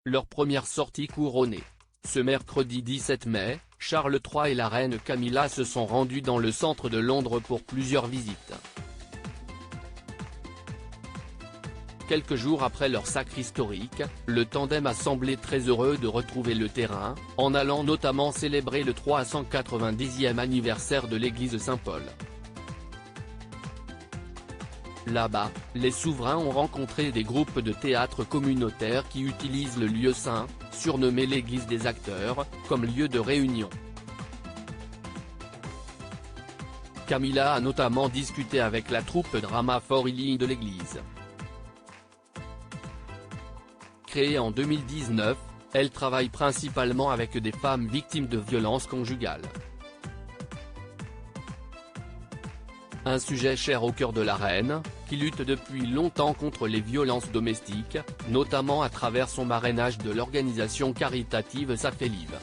leur première sortie couronnée. Ce mercredi 17 mai, Charles III et la reine Camilla se sont rendus dans le centre de Londres pour plusieurs visites. Quelques jours après leur sacre historique, le tandem a semblé très heureux de retrouver le terrain, en allant notamment célébrer le 390e anniversaire de l'église Saint-Paul. Là-bas, les souverains ont rencontré des groupes de théâtre communautaires qui utilisent le lieu saint, surnommé l'église des acteurs, comme lieu de réunion. Camilla a notamment discuté avec la troupe Drama for Healing de l'église. Créée en 2019, elle travaille principalement avec des femmes victimes de violences conjugales. Un sujet cher au cœur de la reine, qui lutte depuis longtemps contre les violences domestiques, notamment à travers son marrainage de l'organisation caritative Safelive.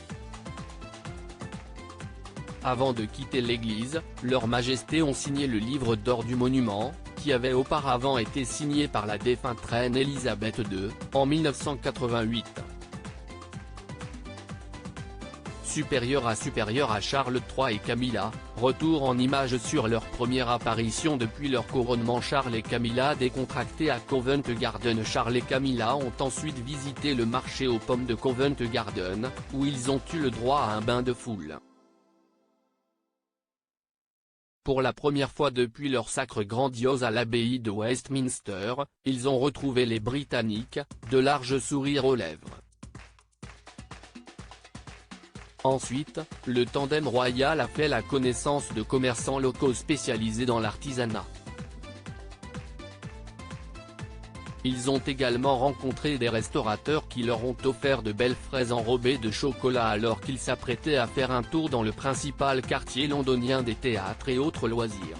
Avant de quitter l'église, Leurs Majestés ont signé le livre d'or du monument, qui avait auparavant été signé par la défunte reine Elisabeth II, en 1988. Supérieur à Charles III et Camilla, retour en images sur leur première apparition depuis leur couronnement. Charles et Camilla décontractés à Covent Garden. Charles et Camilla ont ensuite visité le marché aux pommes de Covent Garden, où ils ont eu le droit à un bain de foule. Pour la première fois depuis leur sacre grandiose à l'abbaye de Westminster, ils ont retrouvé les Britanniques, de larges sourires aux lèvres. Ensuite, le tandem royal a fait la connaissance de commerçants locaux spécialisés dans l'artisanat. Ils ont également rencontré des restaurateurs qui leur ont offert de belles fraises enrobées de chocolat alors qu'ils s'apprêtaient à faire un tour dans le principal quartier londonien des théâtres et autres loisirs.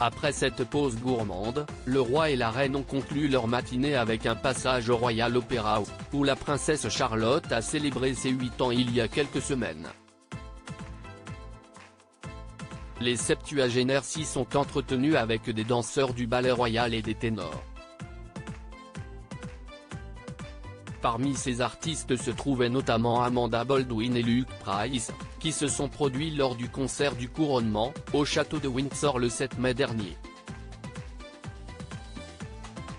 Après cette pause gourmande, le roi et la reine ont conclu leur matinée avec un passage au Royal Opera House, où la princesse Charlotte a célébré ses 8 ans il y a quelques semaines. Les septuagénaires s'y sont entretenus avec des danseurs du ballet royal et des ténors. Parmi ces artistes se trouvaient notamment Amanda Baldwin et Luke Price, qui se sont produits lors du concert du couronnement, au château de Windsor le 7 mai dernier.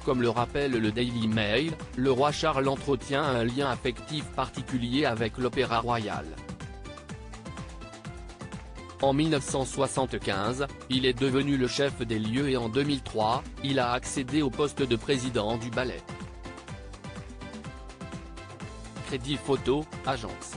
Comme le rappelle le Daily Mail, le roi Charles entretient un lien affectif particulier avec l'Opéra Royal. En 1975, il est devenu le chef des lieux et en 2003, il a accédé au poste de président du ballet. Crédit photo, agence.